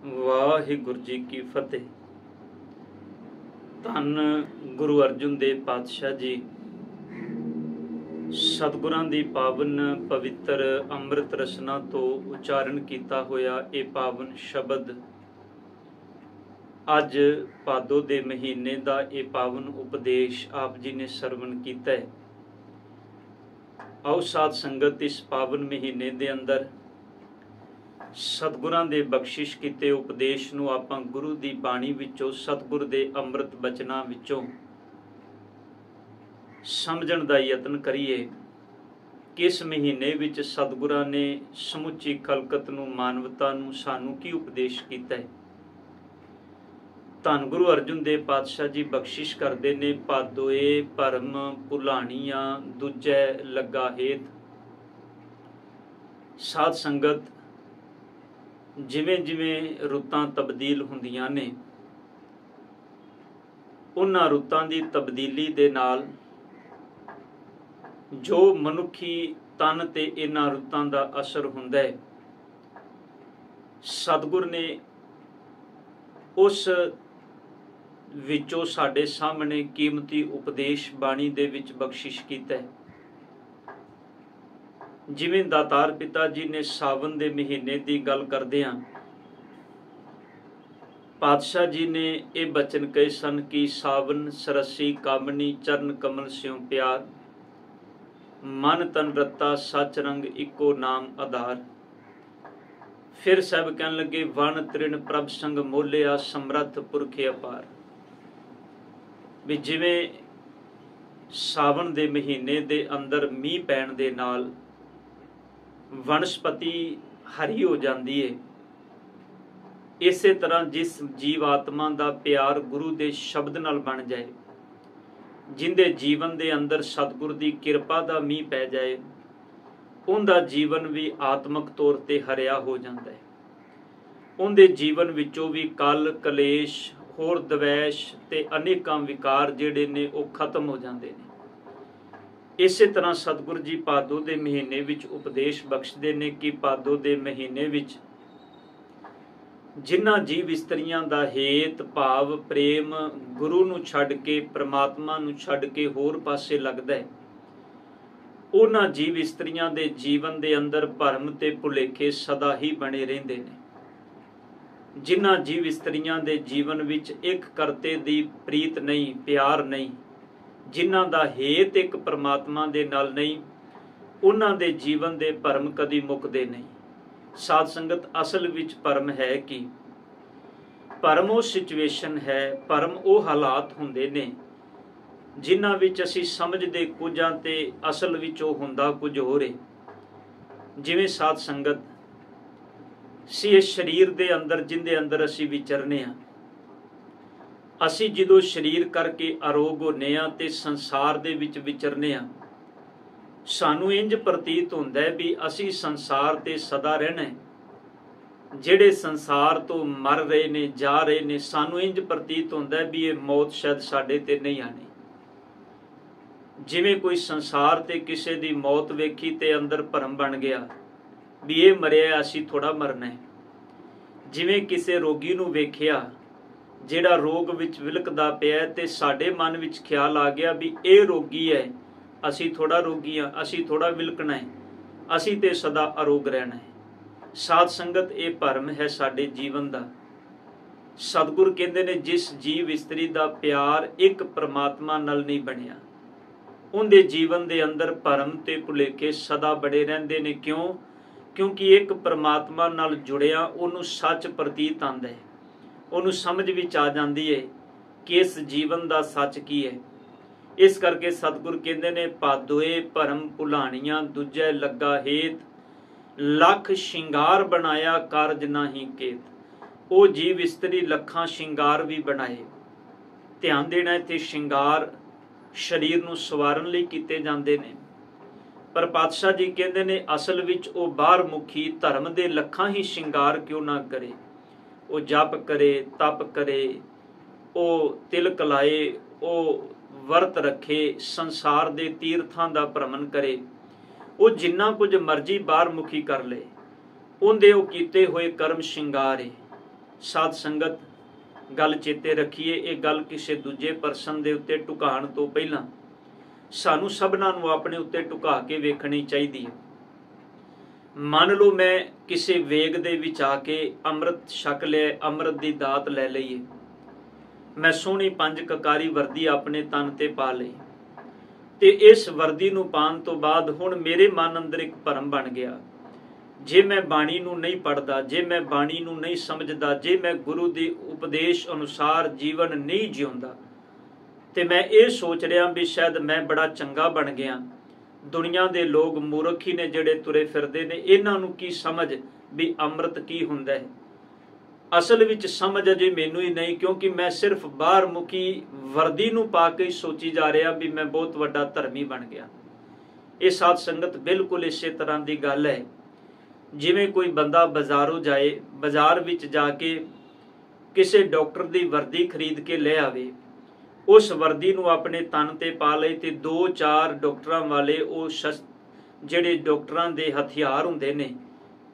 ਵਾਹਿਗੁਰੂ ਜੀ ਕੀ ਫਤਿਹ। ਧੰਨ ਗੁਰੂ ਅਰਜਨ ਦੇਵ ਪਾਤਸ਼ਾਹ ਜੀ ਸਤਿਗੁਰਾਂ ਦੀ ਪਾਵਨ ਪਵਿੱਤਰ ਅੰਮ੍ਰਿਤ ਰਸਨਾ ਤੋਂ ਉਚਾਰਨ ਕੀਤਾ ਹੋਇਆ ਇਹ ਪਾਵਨ ਸ਼ਬਦ ਅੱਜ ਭਾਦੋ ਦੇ ਮਹੀਨੇ ਦਾ ਇਹ ਪਾਵਨ ਉਪਦੇਸ਼ ਆਪ ਜੀ ਨੇ ਸਰਵਣ ਕੀਤਾ ਹੈ। ਆਓ ਸਾਧ ਸੰਗਤ ਇਸ ਪਾਵਨ ਮਹੀਨੇ ਦੇ ਅੰਦਰ ਸਤਿਗੁਰਾਂ ਦੇ ਬਖਸ਼ਿਸ਼ ਕੀਤੇ ਉਪਦੇਸ਼ ਨੂੰ ਆਪਾਂ ਗੁਰੂ ਦੀ ਬਾਣੀ ਵਿੱਚੋਂ ਸਤਿਗੁਰ ਦੇ ਅੰਮ੍ਰਿਤ ਬਚਨਾਂ ਵਿੱਚੋਂ ਸਮਝਣ ਦਾ ਯਤਨ ਕਰੀਏ ਕਿ ਇਸ ਮਹੀਨੇ ਵਿੱਚ ਸਤਿਗੁਰਾਂ ਨੇ ਸਮੁੱਚੀ ਖਲਕਤ ਨੂੰ, ਮਾਨਵਤਾ ਨੂੰ ਸਾਨੂੰ ਕੀ ਉਪਦੇਸ਼ ਕੀਤਾ ਹੈ। ਧੰਨ ਗੁਰੂ ਅਰਜਨ ਦੇਵ ਪਾਤਸ਼ਾਹ ਜੀ ਬਖਸ਼ਿਸ਼ ਕਰਦੇ ਨੇ, ਭਾਦੋਏ ਭਰਮ ਭੁਲਾਣੀਆਂ ਦੂਜੈ ਲੱਗਾ ਹੇਤ। ਸਾਧ ਸੰਗਤ, ਜਿਵੇਂ ਜਿਵੇਂ ਰੁੱਤਾਂ ਤਬਦੀਲ ਹੁੰਦੀਆਂ ਨੇ, ਉਹਨਾਂ ਰੁੱਤਾਂ ਦੀ ਤਬਦੀਲੀ ਦੇ ਨਾਲ ਜੋ ਮਨੁੱਖੀ ਤਨ ਤੇ ਇਹਨਾਂ ਰੁੱਤਾਂ ਦਾ ਅਸਰ ਹੁੰਦਾ ਹੈ, ਸਤਿਗੁਰ ਨੇ ਉਸ ਵਿੱਚੋਂ ਸਾਡੇ ਸਾਹਮਣੇ ਕੀਮਤੀ ਉਪਦੇਸ਼ ਬਾਣੀ ਦੇ ਵਿੱਚ ਬਖਸ਼ਿਸ਼ ਕੀਤਾ ਹੈ। ਜਿਵੇਂ ਦਾਤਾਰ ਪਿਤਾ ਜੀ ਨੇ ਸਾਵਨ ਦੇ ਮਹੀਨੇ ਦੀ ਗੱਲ ਕਰਦਿਆਂ ਪਾਤਸ਼ਾਹ ਜੀ ਨੇ ਇਹ ਬਚਨ ਕਹੇ ਸਨ ਕਿ ਸਾਵਨ ਸਰਸੀ ਕਾਮਨੀ ਚਰਨ ਕਮਲ ਸਿਉ ਪਿਆਰ, ਮਨ ਤਨ ਰਤਾ ਸੱਚ ਰੰਗ ਇੱਕੋ ਨਾਮ ਆਧਾਰ। ਫਿਰ ਸਭ ਕਹਿਣ ਲੱਗੇ ਵਣ ਤ੍ਰਿਣ ਪ੍ਰਭ ਸੰਗ ਮੋਲਿਆ ਸਮਰੱਥ ਪੁਰਖ ਅਪਾਰ। ਵੀ ਜਿਵੇਂ ਸਾਵਨ ਦੇ ਮਹੀਨੇ ਦੇ ਅੰਦਰ ਮੀਂਹ ਪੈਣ ਦੇ ਨਾਲ ਵਨਸਪਤੀ ਹਰੀ ਹੋ ਜਾਂਦੀ ਹੈ, ਇਸੇ ਤਰ੍ਹਾਂ ਜਿਸ ਜੀਵ ਆਤਮਾ ਦਾ ਪਿਆਰ ਗੁਰੂ ਦੇ ਸ਼ਬਦ ਨਾਲ ਬਣ ਜਾਏ, ਜਿੰਦੇ ਜੀਵਨ ਦੇ ਅੰਦਰ ਸਤਿਗੁਰ ਦੀ ਕਿਰਪਾ ਦਾ ਮੀਂਹ ਪੈ ਜਾਏ, ਉਹਦਾ ਜੀਵਨ ਵੀ ਆਤਮਿਕ ਤੌਰ ਤੇ ਹਰਿਆ ਹੋ ਜਾਂਦਾ ਹੈ। ਉਹਦੇ ਜੀਵਨ ਵਿੱਚੋਂ ਵੀ ਕਲ ਕਲੇਸ਼, ਹੋਰ ਦਵੈਸ਼ ਤੇ ਅਨੇਕਾਂ ਵਿਕਾਰ ਜਿਹੜੇ ਨੇ ਉਹ ਖਤਮ ਹੋ ਜਾਂਦੇ ਨੇ। ਇਸੇ ਤਰ੍ਹਾਂ ਸਤਿਗੁਰੂ ਜੀ ਭਾਦੋ ਦੇ ਮਹੀਨੇ ਵਿੱਚ ਉਪਦੇਸ਼ ਬਖਸ਼ਦੇ ਨੇ ਕਿ ਭਾਦੋ ਦੇ ਮਹੀਨੇ ਵਿੱਚ ਜਿਨ੍ਹਾਂ ਜੀਵ ਇਸਤਰੀਆਂ ਦਾ ਹੇਤ ਭਾਵ ਪ੍ਰੇਮ ਗੁਰੂ ਨੂੰ ਛੱਡ ਕੇ, ਪ੍ਰਮਾਤਮਾ ਨੂੰ ਛੱਡ ਕੇ ਹੋਰ ਪਾਸੇ ਲੱਗਦਾ ਹੈ, ਉਹਨਾਂ ਜੀਵ ਇਸਤਰੀਆਂ ਦੇ ਜੀਵਨ ਦੇ ਅੰਦਰ ਭਰਮ ਤੇ ਭੁਲੇਖੇ ਸਦਾ ਹੀ ਬਣੇ ਰਹਿੰਦੇ ਨੇ। ਜਿਨ੍ਹਾਂ ਜੀਵ ਇਸਤਰੀਆਂ ਦੇ ਜੀਵਨ ਵਿੱਚ ਇੱਕ ਕਰਤੇ ਦੀ ਪ੍ਰੀਤ ਨਹੀਂ, ਪਿਆਰ ਨਹੀਂ, ਜਿਨ੍ਹਾਂ ਦਾ ਹੇਤ ਇੱਕ ਪ੍ਰਮਾਤਮਾ ਦੇ ਨਾਲ ਨਹੀਂ, ਉਹਨਾਂ ਦੇ ਜੀਵਨ ਦੇ ਭਰਮ ਕਦੀ ਮੁੱਕਦੇ ਨਹੀਂ। ਸਾਧ ਸੰਗਤ, ਅਸਲ ਵਿੱਚ ਭਰਮ ਹੈ ਕਿ ਭਰਮ ਉਹ ਸਿਚੁਏਸ਼ਨ ਹੈ, ਭਰਮ ਉਹ ਹਾਲਾਤ ਹੁੰਦੇ ਨੇ ਜਿਨ੍ਹਾਂ ਵਿੱਚ ਅਸੀਂ ਸਮਝਦੇ ਕੁਝ ਹਾਂ ਤੇ ਅਸਲ ਵਿੱਚ ਉਹ ਹੁੰਦਾ ਕੁਝ ਹੋਰ ਹੈ। ਜਿਵੇਂ ਸਾਧ ਸੰਗਤ, ਇਸ ਸਰੀਰ ਦੇ ਅੰਦਰ ਜਿੰਦੇ ਅੰਦਰ ਅਸੀਂ ਵਿਚਰਨੇ ਹਾਂ, ਅਸੀਂ ਜਦੋਂ ਸਰੀਰ ਕਰਕੇ ਅਰੋਗ ਹੁੰਨੇ ਹਾਂ ਤੇ ਸੰਸਾਰ ਦੇ ਵਿੱਚ ਵਿਚਰਨੇ ਹਾਂ, ਸਾਨੂੰ ਇੰਜ ਪ੍ਰਤੀਤ ਹੁੰਦਾ ਹੈ ਵੀ ਅਸੀਂ ਸੰਸਾਰ ਤੇ ਸਦਾ ਰਹਿਣਾ ਹੈ। ਜਿਹੜੇ ਸੰਸਾਰ ਤੋਂ ਮਰ ਰਹੇ ਨੇ, ਜਾ ਰਹੇ ਨੇ, ਸਾਨੂੰ ਇੰਜ ਪ੍ਰਤੀਤ ਹੁੰਦਾ ਹੈ ਵੀ ਇਹ ਮੌਤ ਸ਼ਾਇਦ ਸਾਡੇ ਤੇ ਨਹੀਂ ਆਣੀ। ਜਿਵੇਂ ਕੋਈ ਸੰਸਾਰ ਤੇ ਕਿਸੇ ਦੀ ਮੌਤ ਵੇਖੀ ਤੇ ਅੰਦਰ ਭਰਮ ਬਣ ਗਿਆ ਵੀ ਇਹ ਮਰਿਆ, ਅਸੀਂ ਥੋੜਾ ਮਰਨਾ ਹੈ। ਜਿਵੇਂ ਕਿਸੇ ਰੋਗੀ ਨੂੰ ਵੇਖਿਆ ਜਿਹੜਾ ਰੋਗ ਵਿੱਚ ਵਿਲਕਦਾ ਪਿਆ ਤੇ ਸਾਡੇ ਮਨ ਵਿੱਚ ਖਿਆਲ ਆ ਗਿਆ ਵੀ ਇਹ ਰੋਗੀ ਹੈ, ਅਸੀਂ ਥੋੜਾ ਰੋਗੀ ਹਾਂ, ਅਸੀਂ ਥੋੜਾ ਵਿਲਕਣਾ ਹੈ, ਅਸੀਂ ਤੇ ਸਦਾ ਅਰੋਗ ਰਹਿਣਾ ਹੈ। ਸਾਧ ਸੰਗਤ, ਇਹ ਭਰਮ ਹੈ ਸਾਡੇ ਜੀਵਨ ਦਾ। ਸਤਿਗੁਰ ਕਹਿੰਦੇ ਨੇ ਜਿਸ ਜੀਵ ਇਸਤਰੀ ਦਾ ਪਿਆਰ ਇੱਕ ਪ੍ਰਮਾਤਮਾ ਨਾਲ ਨਹੀਂ ਬਣਿਆ, ਉਹਦੇ ਜੀਵਨ ਦੇ ਅੰਦਰ ਭਰਮ ਤੇ ਭੁਲੇਖੇ ਸਦਾ ਬੜੇ ਰਹਿੰਦੇ ਨੇ। ਕਿਉਂ? ਕਿਉਂਕਿ ਇੱਕ ਪ੍ਰਮਾਤਮਾ ਨਾਲ ਜੁੜਿਆ ਉਹਨੂੰ ਸੱਚ ਪ੍ਰਤੀਤ ਆਉਂਦਾ ਹੈ, ਉਹਨੂੰ ਸਮਝ ਵਿੱਚ ਆ ਜਾਂਦੀ ਹੈ ਕਿ ਇਸ ਜੀਵਨ ਦਾ ਸੱਚ ਕੀ ਹੈ। ਇਸ ਕਰਕੇ ਸਤਿਗੁਰ ਕਹਿੰਦੇ ਨੇ ਭਾਦੋਏ ਭਰਮ ਭੁਲਾਣੀਆਂ ਦੂਜੈ ਲੱਗਾ ਹੇਤ, ਲੱਖ ਸ਼ਿੰਗਾਰ ਬਣਾਇਆ ਕਾਰਜ ਨਾਹੀ ਕੇਤ। ਉਹ ਜੀਵ ਇਸਤਰੀ ਲੱਖਾਂ ਸ਼ਿੰਗਾਰ ਵੀ ਬਣਾਏ। ਧਿਆਨ ਦੇਣਾ, ਇੱਥੇ ਸ਼ਿੰਗਾਰ ਸਰੀਰ ਨੂੰ ਸਵਾਰਨ ਲਈ ਕੀਤੇ ਜਾਂਦੇ ਨੇ, ਪਰ ਪਾਤਸ਼ਾਹ ਜੀ ਕਹਿੰਦੇ ਨੇ ਅਸਲ ਵਿੱਚ ਉਹ ਬਾਹਰ ਮੁਖੀ ਧਰਮ ਦੇ ਲੱਖਾਂ ਹੀ ਸ਼ਿੰਗਾਰ ਕਿਉਂ ਨਾ ਕਰੇ। ਉਹ ਜਪ ਕਰੇ, ਤਪ ਕਰੇ, ਉਹ ਤਿਲਕ ਲਾਏ, ਉਹ ਵਰਤ ਰੱਖੇ, ਸੰਸਾਰ ਦੇ ਤੀਰਥਾਂ ਦਾ ਭ੍ਰਮਣ ਕਰੇ, ਉਹ ਜਿੰਨਾ ਕੁਝ ਮਰਜ਼ੀ ਬਾਹਰ ਮੁਖੀ ਕਰ ਲਏ, ਉਹਦੇ ਉਹ ਕੀਤੇ ਹੋਏ ਕਰਮ ਸ਼ਿੰਗਾਰ ਹੈ। साध संगत गल चेते रखिए, ये गल किसी दूजे परसन दे उत्ते टुकाण तो पहला सानू सबना नू अपने उत्ते टुका के वेखनी चाहिए है। मान लो मैं किसी वेग दे विच आके अमृत छक लिया, अमृत दी दात ले लईए, मैं सोहनी 5 ककारी वर्दी अपने तन ते पा लई ते इस वर्दी नू पान तो बाद हुण मेरे मन अंदर एक भरम बन गया, जे मैं बाणी नू नहीं पढ़दा, जे मैं बाणी नू नहीं समझदा, जे मैं गुरु दी उपदेश अनुसार जीवन नहीं जिउंदा ते मैं ये सोच रहा भी शायद मैं बड़ा चंगा बन गया। दुनिया दे लोग मूर्ख ही ने जिहड़े तुरे फिरदे ने, इन्हां नू की समझ भी अमृत की हुंदा है। असल विच समझ अजे मैनू ही नहीं, क्योंकि मैं सिर्फ बाहर मुखी वर्दी नू पा के सोची जा रहा भी मैं बहुत वड्डा धर्मी बन गया। ये साध संगत बिल्कुल इसे तरह की गल है जिवें कोई बंदा बाजारों जाए, बाजार विच जाके किसी डॉक्टर की वर्दी खरीद के ले आवे, उस वर्दी नू अपने तन ते पा ले ते 2-4 डॉक्टरां वाले वो जिहड़े डॉक्टरां दे हथियार हुंदे ने,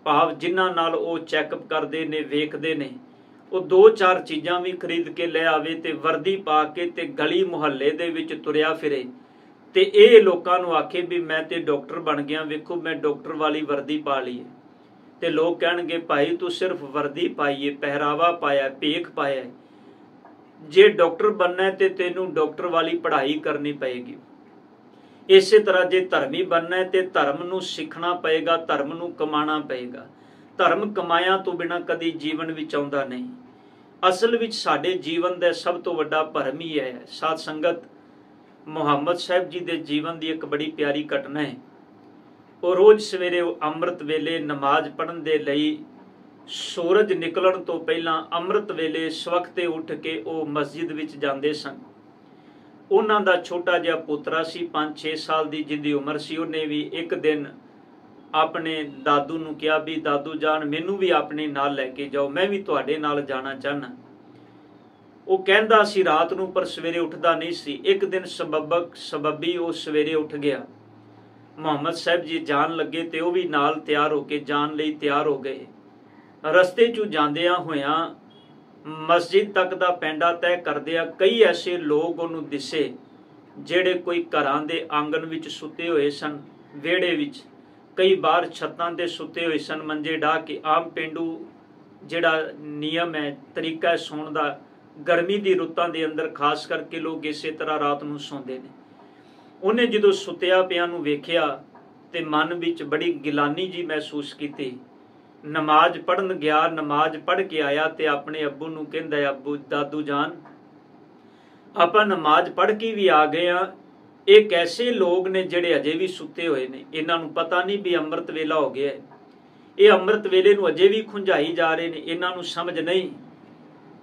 भाव जिन्हां नाल वो चैकअप करदे ने, वेखदे ने, वो 2-4 चीज़ां भी खरीद के ले आवे ते वर्दी पा के ते गली मुहल्ले दे विच तुरिया फिरे ते ये लोकां नू आखे भी मैं ते डॉक्टर बन गया, वेखो मैं डॉक्टर वाली वर्दी पा ली है। ते लोग कहणगे भाई तू सिर्फ वर्दी पाई है, पहरावा पाया, भेख पाया, जे डॉक्टर बनना है तो तेनू डॉक्टर वाली पढ़ाई करनी पएगी। इस तरह जे धर्मी बनना है तो धर्म नू सीखना पएगा, धर्म नू कमाना पएगा। धर्म कमाया तो बिना कदी जीवन विच आउंदा नहीं। असल विच साडे जीवन दा सब तो वड्डा भरम ही है। साध संगत मुहम्मद साहब जी दे जीवन दी एक बड़ी प्यारी घटना है। वो रोज सवेरे अमृत वेले नमाज पढ़न दे लई सूरज निकलण तो पहला अमृत वेले सवखते उठ के वो मस्जिद विच जांदे सन। उन्हां दा छोटा जिहा पुत्रा सी, 5-6 साल दी जिहदी उम्र सी। उन्हें भी एक दिन अपने दादू नू कहा भी दादू जान मैनू भी अपने नाल लैके जाओ, मैं भी तुहाडे नाल जाना चाहना। वो कहंदा सी रात नू पर सवेरे उठदा नहीं सी। एक दिन सबबी वो सवेरे उठ गया। मुहम्मद साहब जी जान लगे तो वह भी नाल तैयार होके जान लई तैयार हो गए। रस्ते चू जांदियां होया मस्जिद तक दा पैंडा तय करदिया कई ऐसे लोग उन्होंने दिसे जेड़े कोई घरां दे आंगन विच सुते हुए सन, वेड़े विच, कई बार छत्तां ते सुते हुए सन मंजे डाह के। आम पेंडू जिहड़ा नियम है, तरीका है सौण दा, गर्मी दी रुत्तां दे अंदर खास करके लोग इसे तरह रात नूं सौंदे ने। उन्हें जदों सुतिया पिया नूं वेखिया ते मन विच बड़ी गिलानी जी महसूस की। नमाज पढ़न गया, नमाज पढ़ के आया ते अपने अब्बू नूं कहंदा अब्बू दादू जान आपां नमाज पढ़ के भी आ गए हाँ, ये कैसे लोग ने जिहड़े अजे भी सुते हुए ने, इन्हां नूं पता नहीं भी अमृत वेला हो गया है, ये अमृत वेले नूं अजे भी खुंझाई जा रहे ने, इन्हां नूं समझ नहीं।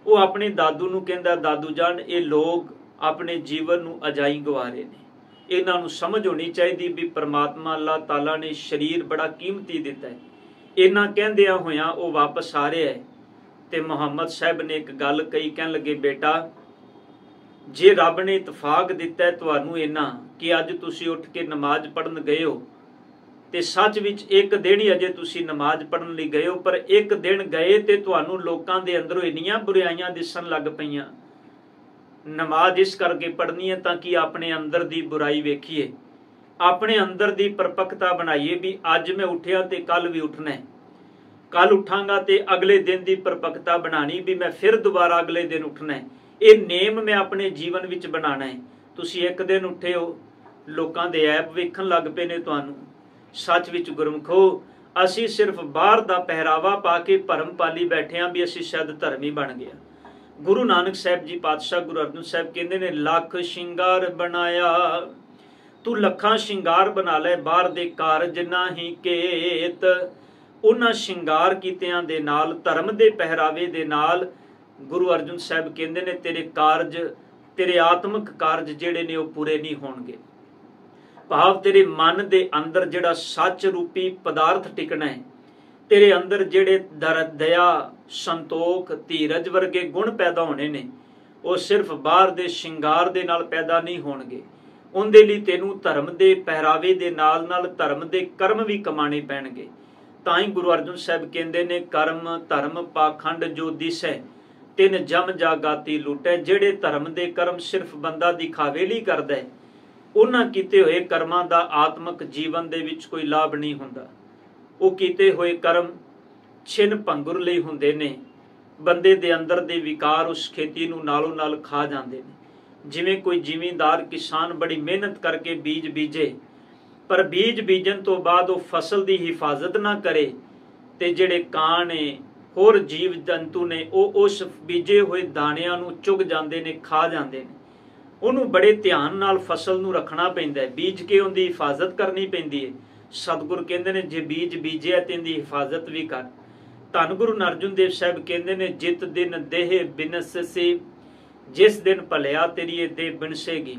वो अपने दादू नूं कहंदा दादू जान ये लोग अपने जीवन नूं अजाई गवा रहे ने, इन्हां नूं समझ होनी चाहिए भी परमात्मा अल्लाह ताला ने शरीर बड़ा कीमती दिता है। इन्ना कहंदियां होया वो वापस आ रहा है ते मुहम्मद साहब ने एक गल कही, कहन लगे बेटा जे रब ने इतफाक दिता है तुहानू इन्ना कि अज तुसी उठ के नमाज पढ़न गए हो ते सच विच एक दिन ही अजे तुसी नमाज पढ़न लई गए हो, पर एक दिन गए ते तुहानू लोकां दे अंदरों इन्नियां बुराइयां दिसन लग पईयां। नमाज इस करके पढ़नी है ताकि अपने अंदर दी बुराई वेखीए, अपने अंदर दी परपक्ता बनाइए भी अज मैं उठिया ते कल भी उठना है, कल उठांगा ते अगले दिन दी परपक्ता बनानी भी मैं फिर दोबारा अगले दिन उठना है। ये नेम मैं अपने जीवन विच बनाना है। तुसी एक दिन उठे हो लोकां दे ऐब वेखण लग पे ने तुहानू। सच विच गुरमुखो असी सिर्फ बाहर दा पहरावा पा के भरम पाली बैठे हाँ भी असी शायद धर्मी बन गया। गुरु नानक साहब जी पातशाह गुरु अर्जन साहब कहंदे ने लख शिंगार बनाया तू लखां शिंगार बना ले, बाहर दे कारज नाही केत। उन्हां शिंगार कीतियां दे नाल धर्म दे पहरावे दे नाल गुरु अर्जन साहब कहंदे ने तेरे कारज, तेरे आत्मक कारज जिहड़े ने वो पूरे नहीं होणगे। भाव तेरे मन दे अंदर जिहड़ा सच रूपी पदार्थ टिकना है, तेरे अंदर जिहड़े दया संतोख धीरज वर्गे गुण पैदा होने ने, वो सिर्फ बाहर दे शिंगार दे नाल पैदा नहीं होणगे। उनदे लई तैनू धर्म दे पहरावे दे नाल नाल धर्म दे कर्म भी कमाने पैणगे। ਤਾਂ ਹੀ ਗੁਰੂ ਅਰਜਨ ਸਾਹਿਬ ਕਹਿੰਦੇ ਨੇ ਕਰਮ ਧਰਮ ਪਾਖੰਡ ਜੋ ਦਿਸੈ ਤਿਨ ਜਮ ਜਾਗਾਤੀ ਲੁੱਟੈ। ਜਿਹੜੇ ਧਰਮ ਦੇ ਕਰਮ ਸਿਰਫ ਬੰਦਾ ਦਿਖਾਵੇ ਲਈ ਕਰਦਾ ਹੈ, ਉਹਨਾਂ ਕੀਤੇ ਹੋਏ ਕਰਮਾਂ ਦਾ ਆਤਮਿਕ ਜੀਵਨ ਦੇ ਵਿੱਚ ਕੋਈ ਲਾਭ ਨਹੀਂ ਹੁੰਦਾ। ਉਹ ਕੀਤੇ ਹੋਏ ਕਰਮ ਛਿਨ ਭੰਗੁਰ ਲਈ ਹੁੰਦੇ ਨੇ। ਬੰਦੇ ਦੇ ਅੰਦਰ ਦੇ ਵਿਕਾਰ ਉਸ ਖੇਤੀ ਨੂੰ ਨਾਲੋਂ ਨਾਲ ਖਾ ਜਾਂਦੇ ਨੇ। ਜਿਵੇਂ ਕੋਈ ਜ਼ਿਮੀਂਦਾਰ ਕਿਸਾਨ ਬੜੀ ਮਿਹਨਤ ਕਰਕੇ ਬੀਜ ਬੀਜੇ, ਪਰ ਬੀਜ ਬੀਜਣ ਤੋਂ ਬਾਅਦ ਉਹ ਫਸਲ ਦੀ ਹਿਫਾਜ਼ਤ ਨਾ ਕਰੇ ਤੇ ਜਿਹੜੇ ਕਾਂ ਨੇ ਹੋਰ ਜੀਵ ਜੰਤੂ ਨੇ ਉਹ ਉਸ ਬੀਜੇ ਹੋਏ ਦਾਣਿਆਂ ਨੂੰ ਚੁਗ ਜਾਂਦੇ ਨੇ, ਖਾ ਜਾਂਦੇ ਨੇ। ਉਹਨੂੰ ਬੜੇ ਧਿਆਨ ਨਾਲ ਫਸਲ ਨੂੰ ਰੱਖਣਾ ਪੈਂਦਾ ਹੈ, ਬੀਜ ਕੇ ਉਹਦੀ ਹਿਫਾਜ਼ਤ ਕਰਨੀ ਪੈਂਦੀ ਹੈ। ਸਤਿਗੁਰ ਕਹਿੰਦੇ ਨੇ ਜੇ ਬੀਜ ਬੀਜਿਆ ਤੇ ਇਹਦੀ ਹਿਫਾਜ਼ਤ ਵੀ ਕਰ। ਧੰਨ ਗੁਰੂ ਅਰਜਨ ਦੇਵ ਸਾਹਿਬ ਕਹਿੰਦੇ ਨੇ ਜਿਤ ਦਿਨ ਦੇਹ ਬਿਨਸਸੀ, ਜਿਸ ਦਿਨ ਭਲਿਆ ਤੇਰੀ ਇਹ ਦੇਹ ਬਿਨਸੇਗੀ,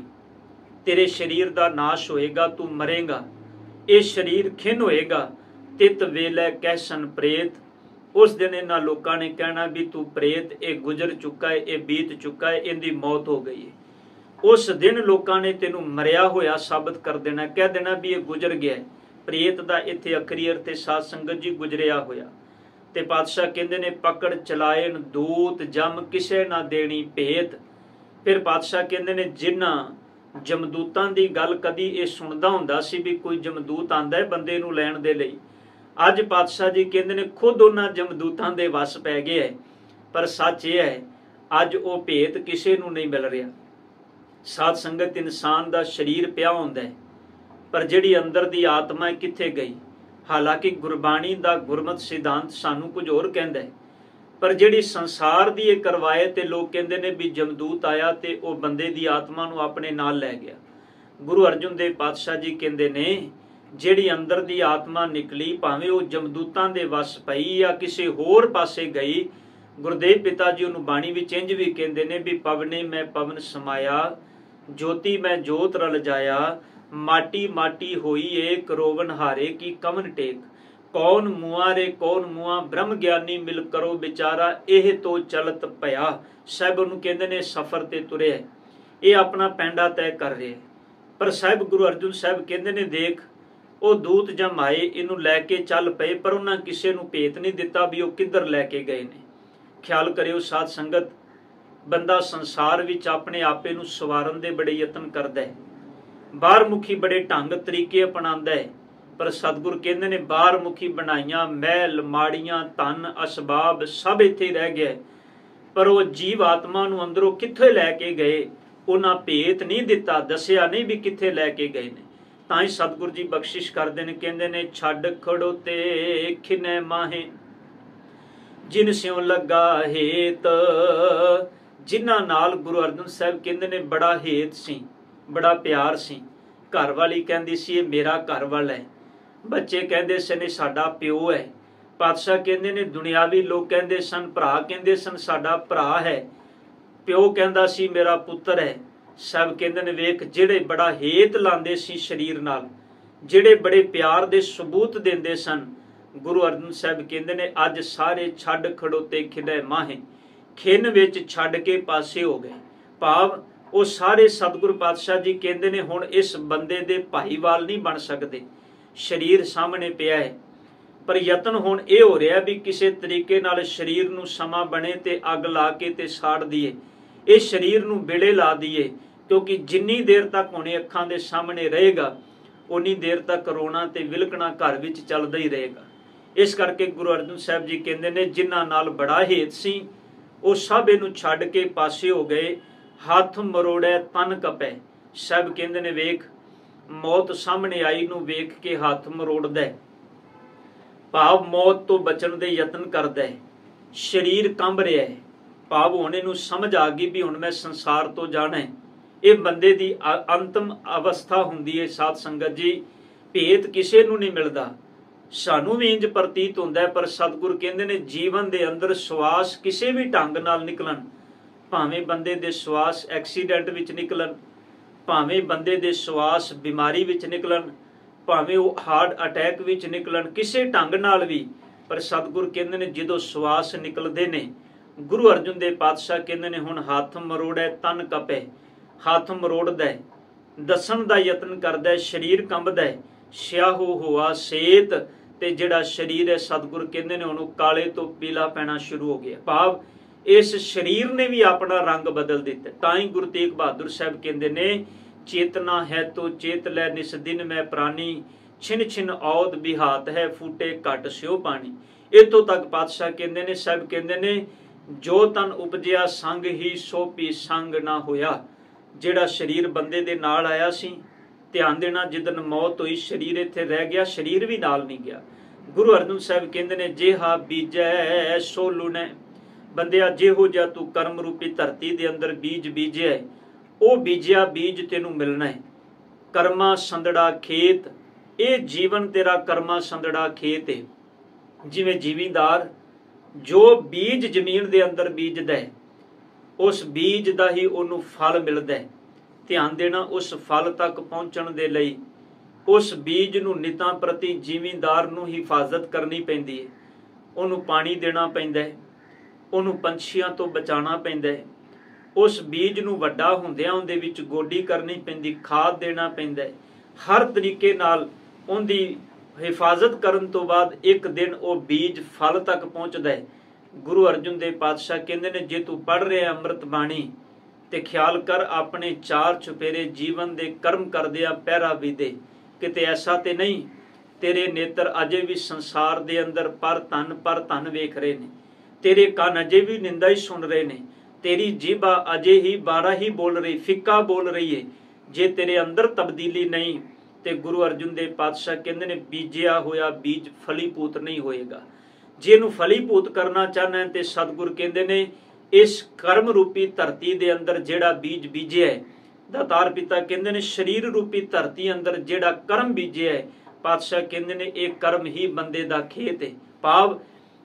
ਤੇਰੇ ਸਰੀਰ ਦਾ ਨਾਸ਼ ਹੋਏਗਾ, ਤੂੰ ਮਰੇਗਾ, ਇਹ ਸਰੀਰ ਖਿੰਨ ਹੋਏਗਾ। ਤਿਤ ਵੇਲੇ ਕਹਿਸਨ ਪ੍ਰੇਤ, ਉਸ ਦਿਨ ਇਹਨਾਂ ਲੋਕਾਂ ਨੇ ਕਹਿਣਾ ਵੀ ਤੂੰ ਪ੍ਰੇਤ, ਇਹ ਗੁਜ਼ਰ ਚੁੱਕਾ ਹੈ, ਇਹ ਬੀਤ ਚੁੱਕਾ ਹੈ, ਇਹਦੀ ਮੌਤ ਹੋ ਗਈ ਹੈ। ਉਸ ਦਿਨ ਲੋਕਾਂ ਨੇ ਤੈਨੂੰ ਮਰਿਆ ਹੋਇਆ ਸਾਬਤ ਕਰ ਦੇਣਾ, ਕਹਿ ਦੇਣਾ ਵੀ ਇਹ ਗੁਜ਼ਰ ਗਿਆ। ਪ੍ਰੇਤ ਦਾ ਇੱਥੇ ਅਖਰੀ ਅਰਥ ਸਾਧ ਸੰਗਤ ਜੀ ਗੁਜ਼ਰਿਆ ਹੋਇਆ। ਤੇ ਪਾਤਸ਼ਾਹ ਕਹਿੰਦੇ ਨੇ ਪਕੜ ਚਲਾਏਨ ਦੂਤ ਜਮ ਕਿਸੇ ਨਾ ਦੇਣੀ ਭੇਤ। ਫਿਰ ਪਾਤਸ਼ਾਹ ਕਹਿੰਦੇ ਨੇ ਜਿਨ੍ਹਾਂ ਜਮਦੂਤਾਂ ਦੀ ਗੱਲ ਕਦੀ ਇਹ ਸੁਣਦਾ ਹੁੰਦਾ ਸੀ ਵੀ ਕੋਈ ਜਮਦੂਤ ਆਂਦਾ ਹੈ ਬੰਦੇ ਨੂੰ ਲੈਣ ਦੇ ਲਈ, ਅੱਜ ਪਾਤਸ਼ਾਹ ਜੀ ਕਹਿੰਦੇ ਨੇ ਖੁਦ ਉਹਨਾਂ ਜਮਦੂਤਾਂ ਦੇ ਵਸ ਪੈ ਗਏ ਹੈ। ਪਰ ਸੱਚ ਇਹ ਹੈ ਅੱਜ ਉਹ ਭੇਤ ਕਿਸੇ ਨੂੰ ਨਹੀਂ ਮਿਲ ਰਿਹਾ। ਸਾਧ ਸੰਗਤ ਇਨਸਾਨ ਦਾ ਸਰੀਰ ਪਿਆ ਹੁੰਦਾ ਹੈ, ਪਰ ਜਿਹੜੀ ਅੰਦਰ ਦੀ ਆਤਮਾ ਕਿੱਥੇ ਗਈ? ਹਾਲਾਂਕਿ ਗੁਰਬਾਣੀ ਦਾ ਗੁਰਮਤਿ ਸਿਧਾਂਤ ਸਾਨੂੰ ਕੁਝ ਹੋਰ ਕਹਿੰਦਾ ਹੈ, ਪਰ ਜਿਹੜੀ ਸੰਸਾਰ ਦੀ ਇਹ ਕਰਵਾਏ ਤੇ ਲੋਕ ਕਹਿੰਦੇ ਨੇ ਵੀ ਜਮਦੂਤ ਆਇਆ ਤੇ ਉਹ ਬੰਦੇ ਦੀ ਆਤਮਾ ਨੂੰ ਆਪਣੇ ਨਾਲ ਲੈ ਗਿਆ। ਗੁਰੂ ਅਰਜਨ ਦੇਵ ਪਾਤਸ਼ਾਹ ਜੀ ਕਹਿੰਦੇ ਨੇ ਜਿਹੜੀ ਅੰਦਰ ਦੀ ਆਤਮਾ ਨਿਕਲੀ, ਭਾਵੇਂ ਉਹ ਜਮਦੂਤਾਂ ਦੇ ਵਸ ਪਈ ਜਾਂ ਕਿਸੇ ਹੋਰ ਪਾਸੇ ਗਈ, ਗੁਰਦੇਵ ਪਿਤਾ ਜੀ ਉਹਨੂੰ ਬਾਣੀ ਵਿੱਚ ਇੰਜ ਵੀ ਕਹਿੰਦੇ ਨੇ ਵੀ ਪਵਨੇ ਮੈਂ ਪਵਨ ਸਮਾਇਆ, ਜੋਤੀ ਮੈਂ ਜੋਤ ਰਲ ਜਾਇਆ, ਮਾਟੀ ਮਾਟੀ ਹੋਈ ਏਕ ਰੋਵਨ ਹਾਰੇ ਕੀ ਕਵਨ ਟੇਕ। ਕੌਣ ਮੁਆ ਰੇ ਕੌਣ ਮੁਆ, ਬ੍ਰਹਮ ਗਿਆਨੀ ਮਿਲ ਕਰੋ ਵਿਚਾਰਾ, ਇਹ ਤੋਂ ਚਲਤ ਭਇਆ। ਸਾਹਿਬ ਉਹਨੂੰ ਕਹਿੰਦੇ ਨੇ ਸਫ਼ਰ ਤੇ ਤੁਰਿਆ, ਇਹ ਆਪਣਾ ਪੈਂਡਾ ਤੈਅ ਕਰ ਰਿਹਾ। ਪਰ ਸਾਹਿਬ ਗੁਰੂ ਅਰਜਨ ਸਾਹਿਬ ਕਹਿੰਦੇ ਨੇ ਦੇਖ ਉਹ ਦੂਤ ਜਮ ਆਏ, ਇਹਨੂੰ ਲੈ ਕੇ ਚੱਲ ਪਏ, ਪਰ ਉਹਨਾਂ ਕਿਸੇ ਨੂੰ ਭੇਤ ਨਹੀਂ ਦਿੱਤਾ ਵੀ ਉਹ ਕਿੱਧਰ ਲੈ ਕੇ ਗਏ ਨੇ। ਖਿਆਲ ਕਰਿਓ ਸਾਧ ਸੰਗਤ, ਬੰਦਾ ਸੰਸਾਰ ਵਿੱਚ ਆਪਣੇ ਆਪੇ ਨੂੰ ਸਵਾਰਨ ਦੇ ਬੜੇ ਯਤਨ ਕਰਦਾ ਹੈ, ਬਾਹਰ ਮੁਖੀ ਬੜੇ ਢੰਗ ਤਰੀਕੇ ਅਪਣਾਉਂਦਾ ਹੈ, ਪਰ ਸਤਿਗੁਰ ਕਹਿੰਦੇ ਨੇ ਬਾਹਰ ਮੁਖੀ ਬਣਾਈਆਂ ਮਹਿਲ ਮਾੜੀਆਂ ਧਨ ਅਸਬਾਬ ਸਭ ਇੱਥੇ ਰਹਿ ਗਿਆ, ਪਰ ਉਹ ਜੀਵ ਆਤਮਾ ਨੂੰ ਅੰਦਰੋਂ ਕਿੱਥੇ ਲੈ ਕੇ ਗਏ ਉਹਨਾਂ ਭੇਤ ਨਹੀਂ ਦਿੱਤਾ, ਦੱਸਿਆ ਨਹੀਂ ਵੀ ਕਿੱਥੇ ਲੈ ਕੇ ਗਏ ਨੇ। ਤਾਂ ਹੀ ਸਤਿਗੁਰ ਜੀ ਬਖਸ਼ਿਸ਼ ਕਰਦੇ ਨੇ, ਕਹਿੰਦੇ ਨੇ ਛੱਡ ਖੜੋ ਤੇ ਖਿਨੇ ਮਾਹੇ ਜਿਨ ਸਿਉ ਲੱਗਾ ਹੇਤ। ਜਿਨ੍ਹਾਂ ਨਾਲ ਗੁਰੂ ਅਰਜਨ ਸਾਹਿਬ ਕਹਿੰਦੇ ਨੇ ਬੜਾ ਹੇਤ ਸੀ, ਬੜਾ ਪਿਆਰ ਸੀ। ਘਰ ਵਾਲੀ ਕਹਿੰਦੀ ਸੀ ਇਹ ਮੇਰਾ ਘਰ ਵਾਲਾ ਹੈ, ਬੱਚੇ ਕਹਿੰਦੇ ਸਨ ਇਹ ਸਾਡਾ ਪਿਓ ਹੈ, ਪਾਤਸ਼ਾਹ ਕਹਿੰਦੇ ਨੇ ਦੁਨਿਆਵੀ ਲੋਕ ਕਹਿੰਦੇ ਸਨ, ਭਰਾ ਕਹਿੰਦੇ ਸਨ ਸਾਡਾ ਭਰਾ ਹੈ, ਪਿਓ ਕਹਿੰਦਾ ਸੀ ਮੇਰਾ ਪੁੱਤਰ ਹੈ। ਸਭ ਕਹਿੰਦੇ ਨੇ ਵੇਖ ਜਿਹੜੇ ਬੜਾ ਹੇਤ ਲਾਉਂਦੇ ਸੀ ਸਰੀਰ ਨਾਲ, ਜਿਹੜੇ ਬੜੇ ਪਿਆਰ ਦੇ ਸਬੂਤ ਦਿੰਦੇ ਸਨ, ਗੁਰੂ ਅਰਜਨ ਸਾਹਿਬ ਕਹਿੰਦੇ ਨੇ ਅੱਜ ਸਾਰੇ ਛੱਡ ਖੜੋਤੇ ਖਿਨੇ ਮਾਹੇ, ਖਿੰਨ ਵਿੱਚ ਛੱਡ ਕੇ ਪਾਸੇ ਹੋ ਗਏ। ਭਾਵ ਉਹ ਸਾਰੇ ਸਤਿਗੁਰੂ ਪਾਤਸ਼ਾਹ ਜੀ ਕਹਿੰਦੇ ਨੇ ਹੁਣ ਇਸ ਬੰਦੇ ਦੇ ਭਾਈਵਾਲ ਨਹੀਂ ਬਣ ਸਕਦੇ। ਸਰੀਰ ਸਾਹਮਣੇ ਪਿਆ ਹੈ, ਪਰ ਯਤਨ ਹੁਣ ਇਹ ਹੋ ਰਿਹਾ ਵੀ ਕਿਸੇ ਤਰੀਕੇ ਨਾਲ ਸਰੀਰ ਨੂੰ ਸਮਾਂ ਬਣੇ ਤੇ ਅੱਗ ਲਾ ਕੇ ਤੇ ਸਾੜ ਦਈਏ, ਇਹ ਸਰੀਰ ਨੂੰ ਬੇੜੇ ਲਾ ਦਈਏ, ਕਿਉਂਕਿ ਜਿੰਨੀ ਦੇਰ ਤੱਕ ਹੁਣੇ ਅੱਖਾਂ ਦੇ ਸਾਹਮਣੇ ਰਹੇਗਾ ਉਨੀ ਦੇਰ ਤੱਕ ਰੋਣਾ ਤੇ ਵਿਲਕਣਾ ਘਰ ਵਿੱਚ ਚੱਲਦਾ ਹੀ ਰਹੇਗਾ। ਇਸ ਕਰਕੇ ਗੁਰੂ ਅਰਜਨ ਸਾਹਿਬ ਜੀ ਕਹਿੰਦੇ ਨੇ ਜਿਨ੍ਹਾਂ ਨਾਲ ਬੜਾ ਹੇਤ ਸੀ ਉਹ ਸਭ ਇਹਨੂੰ ਛੱਡ ਕੇ ਪਾਸੇ ਹੋ ਗਏ। ਹੱਥ ਮਰੋੜੈ ਤਨ ਕਪੈ। ਸਭ ਕਹਿੰਦੇ ਨੇ ਵੇਖ ਮੌਤ ਸਾਹਮਣੇ ਆਈ ਨੂੰ ਵੇਖ ਕੇ ਹੱਥ ਮਰੋੜਦਾ ਹੈ, ਭਾਵ ਮੌਤ ਤੋਂ ਬਚਣ ਦੇ ਯਤਨ ਕਰਦਾ ਹੈ। ਸਰੀਰ ਕੰਬ ਰਿਹਾ ਹੈ, ਭਾਵ ਹੁਣ ਇਹਨੂੰ ਸਮਝ ਆ ਗਈ ਵੀ ਹੁਣ ਮੈਂ ਸੰਸਾਰ ਤੋਂ ਜਾਣਾ ਹੈ। ਇਹ ਬੰਦੇ ਦੀ ਅੰਤਮ ਅਵਸਥਾ ਹੁੰਦੀ ਹੈ। ਸਾਧ ਸੰਗਤ ਜੀ ਭੇਤ ਕਿਸੇ ਨੂੰ ਨਹੀਂ ਮਿਲਦਾ, ਸਾਨੂੰ ਵੀ ਇੰਜ ਪ੍ਰਤੀਤ ਹੁੰਦਾ ਹੈ, ਪਰ ਸਤਿਗੁਰ ਕਹਿੰਦੇ ਨੇ ਜੀਵਨ ਦੇ ਅੰਦਰ ਸਵਾਸ ਕਿਸੇ ਵੀ ਢੰਗ ਨਾਲ ਨਿਕਲਣ, ਭਾਵੇਂ ਬੰਦੇ ਦੇ ਸਵਾਸ ਐਕਸੀਡੈਂਟ ਵਿੱਚ ਨਿਕਲਣ, ਭਾਵੇਂ ਬੰਦੇ ਦੇ ਸਵਾਸ ਬਿਮਾਰੀ ਵਿੱਚ ਨਿਕਲਣ, ਭਾਵੇਂ ਉਹ ਹਾਰਟ ਅਟੈਕ ਵਿੱਚ ਨਿਕਲਣ, ਕਿਸੇ ਢੰਗ ਨਾਲ ਵੀ, ਪਰ ਸਤਿਗੁਰ ਕਹਿੰਦੇ ਨੇ ਜਦੋਂ ਸਵਾਸ ਨਿਕਲਦੇ ਨੇ, ਗੁਰੂ ਅਰਜਨ ਦੇਵ ਪਾਤਸ਼ਾਹ ਕਹਿੰਦੇ ਨੇ ਹੁਣ ਹੱਥ ਮਰੋੜੈ ਤਨ ਕਪੈ। ਹੱਥ ਮਰੋੜਦਾ ਹੈ, ਦੱਸਣ ਦਾ ਯਤਨ ਕਰਦਾ ਹੈ, ਸਰੀਰ ਕੰਬਦਾ ਹੈ। ਸਿਆਹੋ ਹੋਆ ਸੇਤ ਤੇ ਜਿਹੜਾ ਸਰੀਰ ਹੈ ਸਤਿਗੁਰ ਕਹਿੰਦੇ ਨੇ ਉਹਨੂੰ ਕਾਲੇ ਤੋਂ ਪੀਲਾ ਪੈਣਾ ਸ਼ੁਰੂ ਹੋ ਗਿਆ। ਭਾਵ ਇਸ ਸਰੀਰ ਨੇ ਵੀ ਆਪਣਾ ਰੰਗ ਬਦਲ ਦਿੱਤਾ। ਤਾਂ ਹੀ ਗੁਰੂ ਤੇਗ ਬਹਾਦਰ ਸਾਹਿਬ ਕਹਿੰਦੇ ਨੇ ਚੇਤਨਾ ਹੈ ਤੋ ਚੇਤ ਲੈ ਨਿਸ ਦਿਨ ਮੈਂ ਪ੍ਰਾਨੀ, ਛਿਨ ਛਿਨ ਔਦ ਬਿਹਾਤ ਹੈ ਫੂਟੇ ਘਟ ਸਿਓ ਪਾਣੀ। ਇਤੋਂ ਤੱਕ ਪਾਤਸ਼ਾਹ ਕਹਿੰਦੇ ਨੇ, ਸਾਹਿਬ ਕਹਿੰਦੇ ਨੇ ਜੋ ਤਨ ਉਪਜਿਆ ਸੰਗ ਹੀ ਸੋ ਪੀ ਸੰਗ ਨਾ ਹੋਇਆ। ਜਿਹੜਾ ਸਰੀਰ ਬੰਦੇ ਦੇ ਨਾਲ ਆਇਆ ਸੀ, ਧਿਆਨ ਦੇਣਾ, ਜਿੱਦਨ ਮੌਤ ਹੋਈ ਸਰੀਰ ਇੱਥੇ ਰਹਿ ਗਿਆ, ਸਰੀਰ ਵੀ ਨਾਲ ਨਹੀਂ ਗਿਆ। ਗੁਰੂ ਅਰਜਨ ਸਾਹਿਬ ਕਹਿੰਦੇ ਨੇ ਜਿਹਾ ਬੀਜੈ ਸੋ ਲੁਣੈ। ਬੰਦਿਆ ਜਿਹੋ ਜਿਹਾ ਤੂੰ ਕਰਮ ਰੂਪੀ ਧਰਤੀ ਦੇ ਅੰਦਰ ਬੀਜ ਬੀਜਿਆ, ਉਹ ਬੀਜਿਆ ਬੀਜ ਤੈਨੂੰ ਮਿਲਣਾ ਹੈ। ਕਰਮਾ ਸੰਦੜਾ ਖੇਤ, ਇਹ ਜੀਵਨ ਤੇਰਾ ਕਰਮਾ ਸੰਦੜਾ ਖੇਤ ਹੈ। ਜਿਵੇਂ ਜ਼ਿਮੀਂਦਾਰ ਜੋ ਬੀਜ ਜ਼ਮੀਨ ਦੇ ਅੰਦਰ ਬੀਜਦਾ ਹੈ, ਉਸ ਬੀਜ ਦਾ ਹੀ ਉਹਨੂੰ ਫਲ ਮਿਲਦਾ ਹੈ। ਧਿਆਨ ਦੇਣਾ, ਉਸ ਫਲ ਤੱਕ ਪਹੁੰਚਣ ਦੇ ਲਈ ਉਸ ਬੀਜ ਨੂੰ ਨਿਤਾਂ ਪ੍ਰਤੀ ਜ਼ਿਮੀਂਦਾਰ ਨੂੰ ਹਿਫਾਜ਼ਤ ਕਰਨੀ ਪੈਂਦੀ ਹੈ। ਉਹਨੂੰ ਪਾਣੀ ਦੇਣਾ ਪੈਂਦਾ ਹੈ, ਉਹਨੂੰ ਪੰਛੀਆਂ ਤੋਂ ਬਚਾਉਣਾ ਪੈਂਦਾ ਹੈ। ਉਸ ਬੀਜ ਨੂੰ ਵੱਡਾ ਹੁੰਦਿਆਂ ਉਹਦੇ ਵਿੱਚ ਗੋਡੀ ਕਰਨੀ ਪੈਂਦੀ, ਖਾਦ ਦੇਣਾ ਪੈਂਦਾ ਹੈ। ਹਰ ਤਰੀਕੇ ਨਾਲ ਉਹਦੀ ਹਿਫਾਜ਼ਤ ਕਰਨ ਤੋਂ ਬਾਅਦ ਇੱਕ ਦਿਨ ਉਹ ਬੀਜ ਫਲ ਤੱਕ ਪਹੁੰਚਦਾ ਹੈ। ਗੁਰੂ ਅਰਜਨ ਦੇਵ ਪਾਤਸ਼ਾਹ ਕਹਿੰਦੇ ਨੇ ਜੇ ਤੂੰ ਪੜ੍ਹ ਰਿਹਾ ਅੰਮ੍ਰਿਤ ਬਾਣੀ ਤੇ ਖਿਆਲ ਕਰ ਆਪਣੇ ਚਾਰ ਚੁਫੇਰੇ ਜੀਵਨ ਦੇ ਕਰਮ ਕਰਦਿਆਂ ਪਹਿਰਾ ਵੀ ਦੇ। ਕਿਤੇ ਐਸਾ ਤੇ ਨਹੀਂ ਤੇਰੇ ਨੇਤਰ ਅਜੇ ਵੀ ਸੰਸਾਰ ਦੇ ਅੰਦਰ ਪਰ ਧਨ ਵੇਖ ਰਹੇ ਨੇ, ਤੇਰੇ ਕੰਨ ਅਜੇ ਵੀ ਨਿੰਦਾ ਹੀ ਸੁਣ ਰਹੇ ਨੇ, ਤੇਰੀ ਜੀਭਾ ਅਜੇ ਹੀ ਬਾਰਾ ਹੀ ਬੋਲ ਰਹੀ, ਫਿੱਕਾ ਬੋਲ ਰਹੀ ਹੈ। ਜੇ ਤੇਰੇ ਅੰਦਰ ਤਬਦੀਲੀ ਨਹੀਂ ਤੇ ਗੁਰੂ ਅਰਜਨ ਦੇਵ ਪਾਤਸ਼ਾਹ ਕਹਿੰਦੇ ਨੇ ਬੀਜਿਆ ਹੋਇਆ ਬੀਜ ਫਲੀਭੂਤ ਨਹੀਂ ਹੋਏਗਾ। ਜੇ ਇਹਨੂੰ ਫਲੀਭੂਤ ਕਰਨਾ ਚਾਹਨਾ ਤੇ ਸਤਿਗੁਰ ਕਹਿੰਦੇ ਨੇ ਇਸ ਕਰਮ ਰੂਪੀ ਧਰਤੀ ਦੇ ਅੰਦਰ ਜਿਹੜਾ ਬੀਜ ਬੀਜਿਆ ਹੈ, ਦਾਤਾਰ ਪਿਤਾ ਕਹਿੰਦੇ ਨੇ ਸਰੀਰ ਰੂਪੀ ਧਰਤੀ ਅੰਦਰ ਜਿਹੜਾ ਕਰਮ ਬੀਜਿਆ ਹੈ, ਪਾਤਸ਼ਾਹ ਕਹਿੰਦੇ ਨੇ ਇਹ ਕਰਮ ਹੀ ਬੰਦੇ ਦਾ ਖੇਤ ਹੈ। ਭਾਵ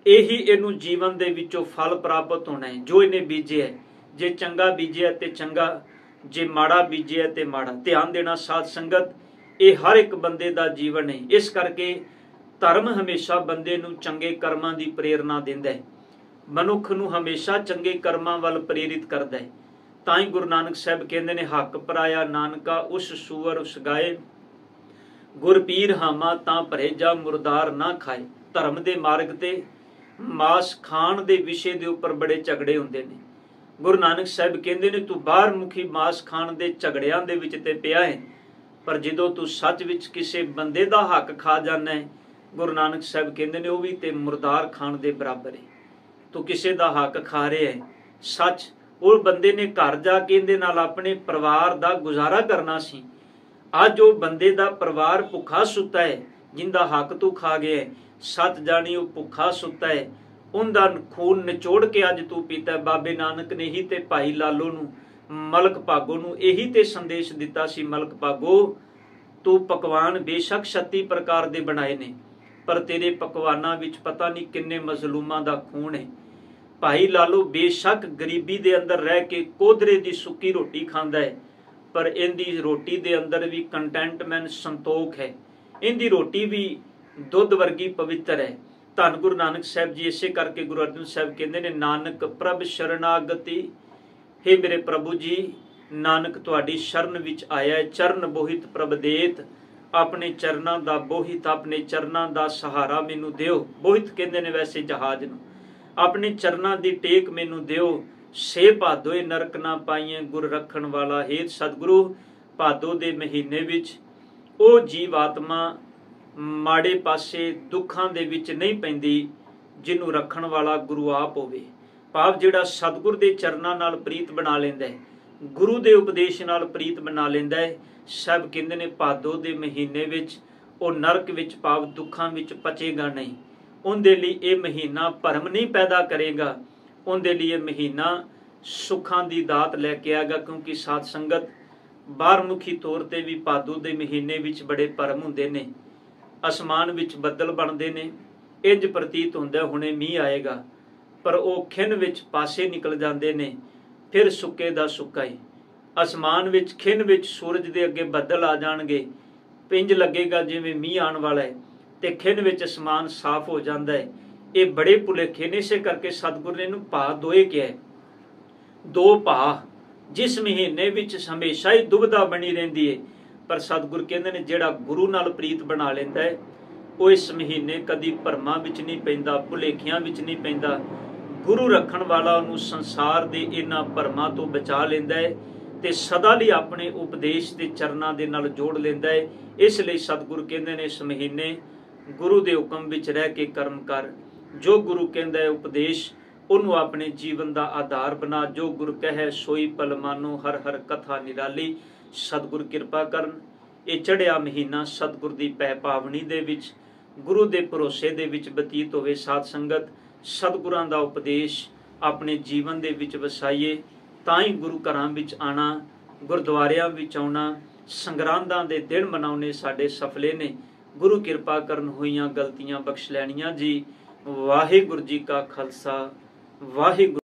ਇਹੀ ਇਹਨੂੰ ਜੀਵਨ ਦੇ ਵਿੱਚੋਂ ਫਲ ਪ੍ਰਾਪਤ ਹੋਣਾ ਹੈ ਜੋ ਇਹਨੇ ਬੀਜਿਆ ਹੈ। ਜੇ ਚੰਗਾ ਬੀਜਿਆ ਤੇ ਚੰਗਾ, ਜੇ ਮਾੜਾ ਬੀਜਿਆ ਤੇ ਮਾੜਾ। ਧਿਆਨ ਦੇਣਾ ਸਾਧ ਸੰਗਤ, ਇਹ ਹਰ ਇੱਕ ਬੰਦੇ ਦਾ ਜੀਵਨ ਹੈ। ਇਸ ਕਰਕੇ ਧਰਮ ਹਮੇਸ਼ਾ ਬੰਦੇ ਨੂੰ ਚੰਗੇ ਕਰਮਾਂ ਦੀ ਪ੍ਰੇਰਨਾ ਦਿੰਦਾ ਹੈ, ਮਨੁੱਖ ਨੂੰ ਹਮੇਸ਼ਾ ਚੰਗੇ ਕਰਮਾਂ ਵੱਲ ਪ੍ਰੇਰਿਤ ਕਰਦਾ ਹੈ। ਤਾਂ ਹੀ ਗੁਰੂ ਨਾਨਕ ਸਾਹਿਬ ਕਹਿੰਦੇ ਨੇ ਹੱਕ ਪਰਾਇਆ ਨਾਨਕਾ ਉਸ ਸੂਰ ਉਸ ਗਾਏ, ਗੁਰ ਪੀਰ ਹਾਮਾ ਤਾਂ ਭਰੇ ਜਾ ਮੁਰਦਾਰ ਨਾ ਖਾਏ। ਧਰਮ ਦੇ ਮਾਰਗ ਤੇ ਮਾਸ ਖਾਣ ਦੇ ਵਿਸ਼ੇ ਦੇ ਉੱਪਰ ਬੜੇ ਝਗੜੇ ਹੁੰਦੇ ਨੇ। ਗੁਰੂ ਨਾਨਕ ਸਾਹਿਬ ਕਹਿੰਦੇ ਨੇ ਤੂੰ ਬਾਹਰ ਮੁਖੀ ਮਾਸ ਖਾਣ ਦੇ ਝਗੜਿਆਂ ਦੇ ਵਿੱਚ ਤੇ ਪਿਆ ਹੈ, ਪਰ ਜਦੋਂ ਤੂੰ ਸੱਚ ਵਿੱਚ ਕਿਸੇ ਬੰਦੇ ਦਾ ਹੱਕ ਖਾ ਜਾਂਦਾ ਹੈ, ਗੁਰੂ ਨਾਨਕ ਸਾਹਿਬ ਕਹਿੰਦੇ ਨੇ ਉਹ ਵੀ ਤੇ ਮੁਰਦਾਰ ਖਾਣ ਦੇ ਬਰਾਬਰ ਹੈ। ਤੂੰ ਕਿਸੇ ਦਾ ਹੱਕ ਖਾ ਰਿਹਾ ਹੈ, ਸੱਚ ਉਹ ਬੰਦੇ ਨੇ ਘਰ ਜਾ ਕੇ ਇਹਦੇ ਨਾਲ ਆਪਣੇ ਪਰਿਵਾਰ ਦਾ ਗੁਜ਼ਾਰਾ ਕਰਨਾ ਸੀ। ਅੱਜ ਉਹ ਬੰਦੇ ਦਾ ਪਰਿਵਾਰ ਭੁੱਖਾ ਸੁੱਤਾ ਹੈ, ਜਿੰਦਾ ਹੱਕ ਤੂੰ ਖਾ ਗਿਆ ਹੈ। ਸੱਚ ਜਾਣੀ ਉਹ ਭੁੱਖਾ ਸੁੱਤਾ ਹੈ, ਉਹਦਾ ਖੂਨ ਨਿਚੋੜ ਕੇ ਅੱਜ ਤੂੰ ਪੀਤਾ। ਬਾਬੇ ਨਾਨਕ ਨੇ ਹੀ ਤੇ ਭਾਈ ਲਾਲੋ ਨੂੰ, ਮਲਕ ਭਾਗੋ ਨੂੰ ਇਹੀ ਤੇ ਸੰਦੇਸ਼ ਦਿੱਤਾ ਸੀ, ਮਲਕ ਭਾਗੋ ਤੂੰ ਪਕਵਾਨ ਬੇਸ਼ੱਕ 36 ਪ੍ਰਕਾਰ ਦੇ ਬਣਾਏ ਨੇ, ਪਰ ਤੇਰੇ ਪਕਵਾਨਾਂ ਵਿੱਚ ਪਤਾ ਨਹੀਂ ਕਿੰਨੇ ਮਜ਼ਲੂਮਾਂ ਦਾ ਖੂਨ ਹੈ। ਭਾਈ ਲਾਲੋ ਬੇਸ਼ੱਕ ਗਰੀਬੀ ਦੇ ਅੰਦਰ ਰਹਿ ਕੇ ਕੋਧਰੇ ਦੀ ਸੁੱਕੀ ਰੋਟੀ ਖਾਂਦਾ ਹੈ, ਪਰ ਇਹਦੀ ਰੋਟੀ ਦੇ ਅੰਦਰ ਵੀ ਕੰਟੈਂਟਮੈਂਟ, ਸੰਤੋਖ ਹੈ। ਇਹਦੀ ਰੋਟੀ ਵੀ ਦੁੱਧ ਵਰਗੀ ਪਵਿੱਤਰ ਹੈ। ਧੰਨ ਗੁਰੂ ਨਾਨਕ ਸਾਹਿਬ ਜੀ ਇਸੇ ਕਰਕੇ ਗੁਰੂ ਅਰਜਨ ਸਾਹਿਬ ਕਹਿੰਦੇ ਨੇ ਨਾਨਕ ਪ੍ਰਭ ਸ਼ਰਨਾਗਤੀ, हे ਮੇਰੇ ਪ੍ਰਭੂ ਜੀ ਨਾਨਕ ਤੁਹਾਡੀ ਸ਼ਰਨ ਵਿੱਚ ਆਇਆ ਹੈ। ਚਰਨ ਬੋਹਿਤ ਪ੍ਰਭ ਦੇਤ, ਆਪਣੇ ਚਰਨਾਂ ਦਾ ਬੋਹਿਤ, ਆਪਣੇ ਚਰਨਾਂ ਦਾ ਸਹਾਰਾ ਮੈਨੂੰ ਦਿਓ। ਬੋਹਿਤ ਕਹਿੰਦੇ ਨੇ ਵੈਸੇ ਜਹਾਜ਼ ਨੂੰ। ਆਪਣੇ ਚਰਨਾਂ ਦੀ ਟੇਕ ਮੈਨੂੰ ਦਿਓ। ਸੇ ਭਾਦੋਏ ਨਰਕ ਨਾ ਪਾਈਏ ਗੁਰ ਰੱਖਣ ਵਾਲਾ ਹੇਤ। ਸਤਿਗੁਰੂ ਭਾਦੋ ਦੇ ਮਹੀਨੇ ਵਿੱਚ ਉਹ ਜੀਵ ਆਤਮਾ ਮਾੜੇ ਪਾਸੇ ਦੁੱਖਾਂ ਦੇ ਵਿੱਚ ਨਹੀਂ ਪੈਂਦੀ ਜਿਹਨੂੰ ਰੱਖਣ ਵਾਲਾ ਗੁਰੂ ਆਪ ਹੋਵੇ। ਭਾਵ ਜਿਹੜਾ ਸਤਿਗੁਰ ਦੇ ਚਰਨਾਂ ਨਾਲ ਪ੍ਰੀਤ ਬਣਾ ਲੈਂਦਾ ਹੈ, ਗੁਰੂ ਦੇ ਉਪਦੇਸ਼ ਨਾਲ ਪ੍ਰੀਤ ਬਣਾ ਲੈਂਦਾ ਹੈ, ਸਭ ਕਹਿੰਦੇ ਨੇ ਭਾਦੋ ਦੇ ਮਹੀਨੇ ਵਿੱਚ ਉਹ ਨਰਕ ਵਿੱਚ ਭਾਵ ਦੁੱਖਾਂ ਵਿੱਚ ਪਚੇਗਾ ਨਹੀਂ। ਉਹਦੇ ਲਈ ਇਹ ਮਹੀਨਾ ਭਰਮ ਨਹੀਂ ਪੈਦਾ ਕਰੇਗਾ, ਉਹਦੇ ਲਈ ਇਹ ਮਹੀਨਾ ਸੁੱਖਾਂ ਦੀ ਦਾਤ ਲੈ ਕੇ ਆਏਗਾ। ਕਿਉਂਕਿ ਸਾਧ ਸੰਗਤ ਬਾਹਰਮੁਖੀ ਤੌਰ ਤੇ ਵੀ ਭਾਦੋ ਦੇ ਮਹੀਨੇ ਵਿੱਚ ਬੜੇ ਭਰਮ ਹੁੰਦੇ ਨੇ। ਅਸਮਾਨ ਵਿੱਚ ਬੱਦਲ ਬਣਦੇ ਨੇ, ਇੰਜ ਪ੍ਰਤੀਤ ਹੁੰਦਾ ਹੁਣੇ ਮੀਂਹ ਆਏਗਾ, ਪਰ ਉਹ ਖਿੰਨ ਵਿੱਚ ਪਾਸੇ ਨਿਕਲ ਜਾਂਦੇ ਨੇ, ਫਿਰ ਸੁੱਕੇ ਦਾ ਸੁੱਕਾ ਹੀ। ਅਸਮਾਨ ਵਿੱਚ ਖਿੰਨ ਵਿੱਚ ਸੂਰਜ ਦੇ ਅੱਗੇ ਬੱਦਲ ਆ ਜਾਣਗੇ, ਪਿੰਜ ਲੱਗੇਗਾ ਜਿਵੇਂ ਮੀਂਹ ਆਉਣ ਵਾਲਾ ਹੈ, ਤੇ ਖਿੰਨ ਵਿੱਚ ਅਸਮਾਨ ਸਾਫ਼ ਹੋ ਜਾਂਦਾ ਹੈ। ਇਹ ਬੜੇ ਭੁਲੇਖੇ ਨੇ, ਇਸੇ ਕਰਕੇ ਸਤਿਗੁਰ ਨੇ ਇਹਨੂੰ ਭਾ ਦੋਏ ਕਿਹਾ। ਦੋ ਭਾ ਜਿਸ ਮਹੀਨੇ ਵਿੱਚ ਹਮੇਸ਼ਾ ਹੀ ਦੁਬਿਧਾ ਬਣੀ ਰਹਿੰਦੀ ਹੈ, ਪਰ ਸਤਿਗੁਰ ਕਹਿੰਦੇ ਨੇ ਜਿਹੜਾ ਗੁਰੂ ਨਾਲ ਪ੍ਰੀਤ ਬਣਾ ਲੈਂਦਾ ਹੈ, ਉਹ ਇਸ ਮਹੀਨੇ ਕਦੀ ਭਰਮਾਂ ਵਿੱਚ ਨਹੀਂ ਪੈਂਦਾ, ਭੁਲੇਖਿਆਂ ਵਿੱਚ ਨਹੀਂ ਪੈਂਦਾ। ਗੁਰੂ ਰੱਖਣ ਵਾਲਾ ਉਹਨੂੰ ਸੰਸਾਰ ਦੇ ਇਹਨਾਂ ਭਰਮਾਂ ਤੋਂ ਬਚਾ ਲੈਂਦਾ ਹੈ ਤੇ ਸਦਾ ਲਈ ਆਪਣੇ ਉਪਦੇਸ਼ ਦੇ ਚਰਨਾਂ ਦੇ ਨਾਲ ਜੋੜ ਲੈਂਦਾ ਹੈ। ਇਸ ਲਈ ਸਤਿਗੁਰੂ ਕਹਿੰਦੇ ਨੇ ਇਸ ਮਹੀਨੇ ਗੁਰੂ ਦੇ ਹੁਕਮ ਵਿੱਚ ਰਹਿ ਕੇ ਕਰਮ ਕਰ। ਜੋ ਗੁਰੂ ਕਹਿੰਦਾ ਹੈ ਉਪਦੇਸ਼, ਉਹਨੂੰ ਆਪਣੇ ਜੀਵਨ ਦਾ ਆਧਾਰ ਬਣਾ। ਜੋ ਗੁਰੂ ਕਹੇ ਸੋਈ ਪਲ ਮਾਨੋ, ਹਰ ਹਰ ਕਥਾ ਨਿਰਾਲੀ। ਸਤਿਗੁਰ ਕਿਰਪਾ ਕਰਨ। ਇਹ ਚੜ੍ਹਿਆ ਮਹੀਨਾ ਸਤਿਗੁਰ ਦੀ ਪੈ ਪਾਵਨੀ ਦੇ ਵਿੱਚ, ਗੁਰੂ ਦੇ ਭਰੋਸੇ ਦੇ ਵਿੱਚ ਬਤੀਤ ਹੋਵੇ। ਸਾਧ ਸੰਗਤ ਸਤਿਗੁਰਾਂ ਦਾ ਉਪਦੇਸ਼ ਆਪਣੇ ਜੀਵਨ ਦੇ ਵਿੱਚ ਵਸਾਈਏ, ਤਾਂ ਹੀ ਗੁਰੂ ਘਰਾਂ ਵਿੱਚ ਆਣਾ, ਗੁਰਦੁਆਰਿਆਂ ਵਿੱਚ ਆਉਣਾ, ਸੰਗਰਾਂਦਾਂ ਦੇ ਦਿਨ ਮਨਾਉਣੇ ਸਾਡੇ ਸਫਲੇ ਨੇ। ਗੁਰੂ ਕਿਰਪਾ ਕਰਨ, ਹੋਈਆਂ ਗਲਤੀਆਂ ਬਖਸ਼ ਲੈਣੀਆਂ ਜੀ। ਵਾਹਿਗੁਰੂ ਜੀ ਕਾ ਖਾਲਸਾ, ਵਾਹਿਗੁਰੂ।